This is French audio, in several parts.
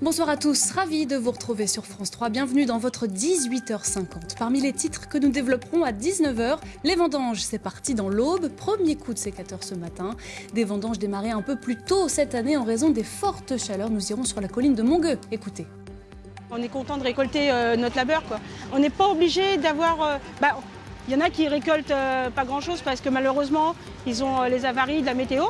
Bonsoir à tous, ravi de vous retrouver sur France 3. Bienvenue dans votre 18h50. Parmi les titres que nous développerons à 19h, les vendanges, c'est parti dans l'Aube. Premier coup de sécateur ce matin. Des vendanges démarrées un peu plus tôt cette année en raison des fortes chaleurs. Nous irons sur la colline de Mongueux. Écoutez. On est content de récolter notre labeur, quoi. On n'est pas obligé d'avoir... y en a qui récoltent pas grand-chose parce que malheureusement, ils ont les avaries de la météo.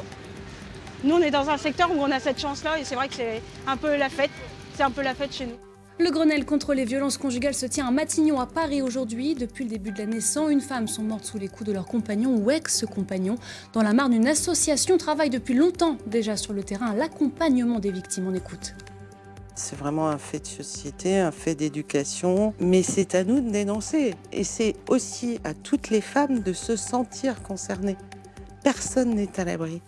Nous, on est dans un secteur où on a cette chance-là et c'est vrai que c'est un peu la fête. C'est un peu la fête chez nous. Le Grenelle contre les violences conjugales se tient à Matignon, à Paris aujourd'hui. Depuis le début de l'année, 101 femmes sont mortes sous les coups de leurs compagnons ou ex-compagnons. Dans la Marne, une association travaille depuis longtemps déjà sur le terrain à l'accompagnement des victimes. On écoute. C'est vraiment un fait de société, un fait d'éducation, mais c'est à nous de dénoncer. Et c'est aussi à toutes les femmes de se sentir concernées. Personne n'est à l'abri.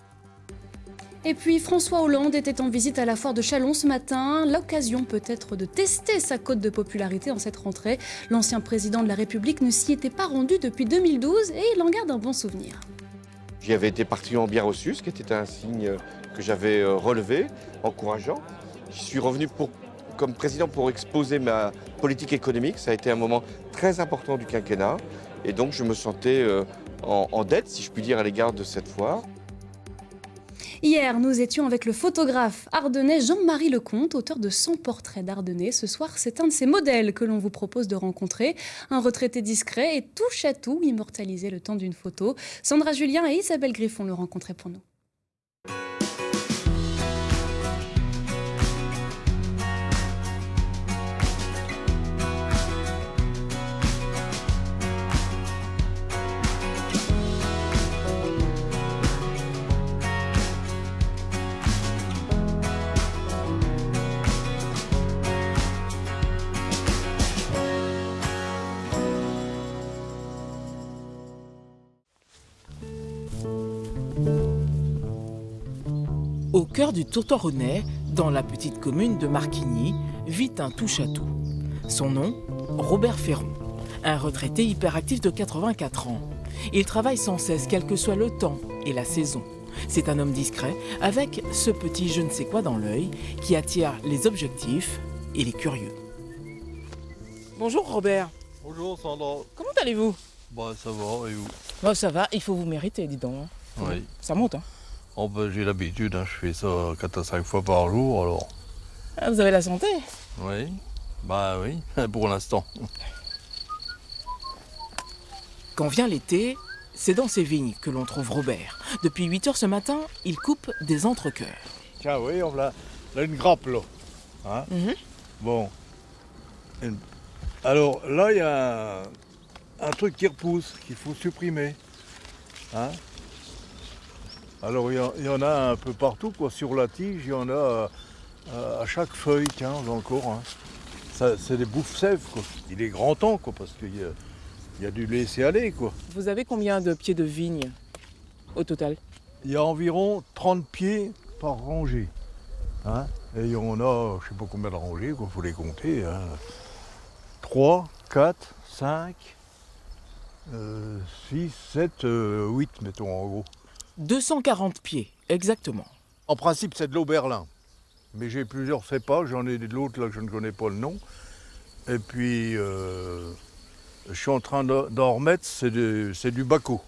Et puis François Hollande était en visite à la foire de Châlons ce matin. L'occasion peut-être de tester sa cote de popularité en cette rentrée. L'ancien président de la République ne s'y était pas rendu depuis 2012 et il en garde un bon souvenir. J'y avais été particulièrement bien reçu, ce qui était un signe que j'avais relevé, encourageant. Je suis revenu comme président pour exposer ma politique économique. Ça a été un moment très important du quinquennat. Et donc je me sentais en dette, si je puis dire, à l'égard de cette foire. Hier, nous étions avec le photographe ardennais Jean-Marie Lecomte, auteur de 100 portraits d'Ardennais. Ce soir, c'est un de ces modèles que l'on vous propose de rencontrer. Un retraité discret et touche à tout, immortalisé le temps d'une photo. Sandra Julien et Isabelle Griffon le rencontraient pour nous. Au cœur du Tourtoronnais, dans la petite commune de Marquigny, vit un touche-à-tout. Son nom, Robert Ferron, un retraité hyperactif de 84 ans. Il travaille sans cesse, quel que soit le temps et la saison. C'est un homme discret, avec ce petit je ne sais quoi dans l'œil, qui attire les objectifs et les curieux. Bonjour Robert. Bonjour Sandra. Comment allez-vous? Bah ça va, et vous? Bah, ça va, il faut vous mériter, dis donc. Oui. Ça monte, hein? Oh, bah, j'ai l'habitude, hein, je fais ça 4 à 5 fois par jour, alors. Ah, vous avez la santé? Oui, bah oui, pour l'instant. Quand vient l'été, c'est dans ces vignes que l'on trouve Robert. Depuis 8 heures ce matin, il coupe des entrecœurs. Tiens, oui, on a là une grappe, là. Hein? Bon. Alors, là, il y a un truc qui repousse, qu'il faut supprimer. Hein? Alors, il y en a un peu partout, quoi. Sur la tige, il y en a à chaque feuille, tiens, encore. Hein. C'est des bouffes-sèvres, quoi. Il est grand temps, quoi, parce qu'il y a dû laisser aller, quoi. Vous avez combien de pieds de vigne au total? Il y a environ 30 pieds par rangée. Hein. Et il y en a, je ne sais pas combien de rangées, il faut les compter. Hein. 3, 4, 5, 6, 7, 8, mettons en gros. 240 pieds, exactement. En principe, c'est de l'Auberlin. Mais j'ai plusieurs cépages, j'en ai de l'autre là que je ne connais pas le nom. Et puis, je suis en train d'en remettre, c'est du Baco.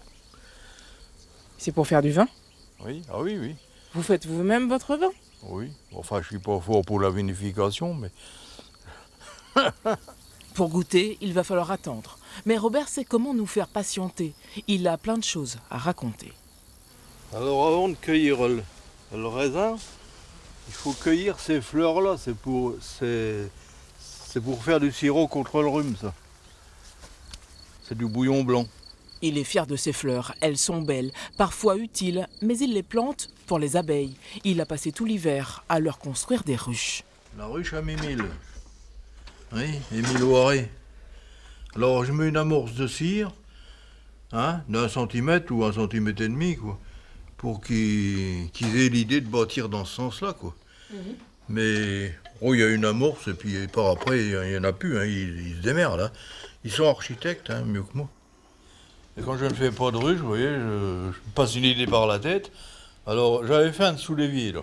C'est pour faire du vin? Oui, ah oui, oui. Vous faites vous-même votre vin? Oui, enfin, je ne suis pas fort pour la vinification, mais... Pour goûter, il va falloir attendre. Mais Robert sait comment nous faire patienter. Il a plein de choses à raconter. Alors avant de cueillir le raisin, il faut cueillir ces fleurs-là, c'est pour faire du sirop contre le rhume, ça. C'est du bouillon blanc. Il est fier de ses fleurs, elles sont belles, parfois utiles, mais il les plante pour les abeilles. Il a passé tout l'hiver à leur construire des ruches. La ruche à Mimile. Oui, Émile Loiret. Alors je mets une amorce de cire, hein, d'1 centimètre ou 1,5 centimètre, quoi. Pour qu'ils aient l'idée de bâtir dans ce sens-là, quoi. Mais il y a une amorce, et puis par après, il n'y en a plus, hein, ils se démerdent. Hein. Ils sont architectes, hein, mieux que moi. Et quand je ne fais pas de ruche, vous voyez, je me passe une idée par la tête. Alors j'avais fait un dessous l'évier là.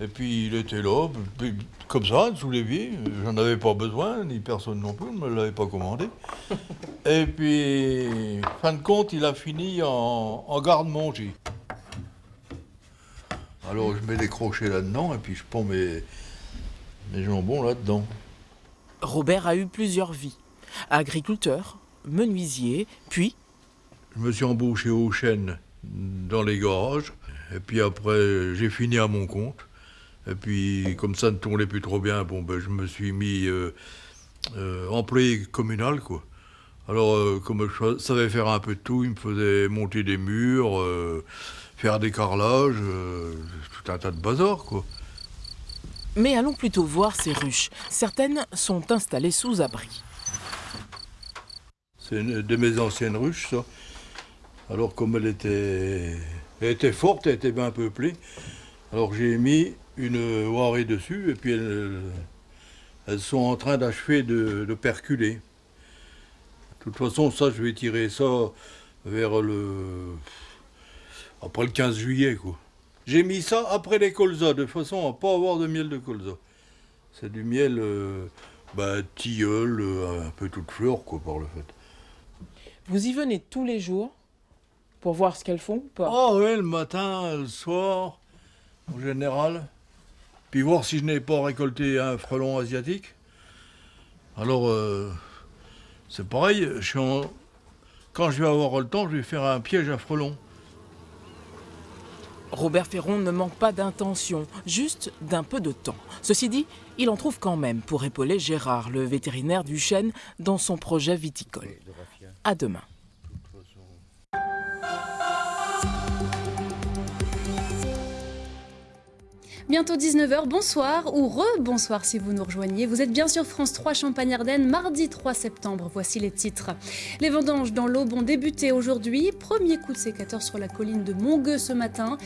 Et puis il était là, puis, comme ça, un dessous l'évier. J'en avais pas besoin, ni personne non plus, ne me l'avait pas commandé. Et puis, fin de compte, il a fini en garde-manger. Alors je mets des crochets là-dedans et puis je pends mes jambons là-dedans. Robert a eu plusieurs vies. Agriculteur, menuisier, puis Je me suis embauché aux chaînes dans les garages. Et puis après, j'ai fini à mon compte. Et puis, comme ça ne tournait plus trop bien, je me suis mis employé communal, quoi. Alors, comme je savais faire un peu de tout, il me faisait monter des murs, faire des carrelages, tout un tas de bazar, quoi. mais allons plutôt voir ces ruches. Certaines sont installées sous abri. C'est une de mes anciennes ruches, ça. Alors, comme elle était forte, elle était bien peuplée. Alors, j'ai mis une oirée dessus, et puis elles sont en train d'achever de perculer. De toute façon, ça, je vais tirer ça vers après le 15 juillet, quoi. J'ai mis ça après les colzas, de façon à ne pas avoir de miel de colza. C'est du miel tilleul, un peu toute fleur, quoi, par le fait. Vous y venez tous les jours pour voir ce qu'elles font ou pas? Ah ouais, le matin, le soir, en général. Puis voir si je n'ai pas récolté un frelon asiatique. Alors, c'est pareil, quand je vais avoir le temps, je vais faire un piège à frelons. Robert Ferron ne manque pas d'intention, juste d'un peu de temps. Ceci dit, il en trouve quand même pour épauler Gérard, le vétérinaire du chêne, dans son projet viticole. À demain. Bientôt 19h, bonsoir ou re-bonsoir si vous nous rejoignez. Vous êtes bien sur France 3 Champagne-Ardenne, mardi 3 septembre. Voici les titres. Les vendanges dans l'Aube ont débuté aujourd'hui. Premier coup de sécateur sur la colline de Montgueux ce matin.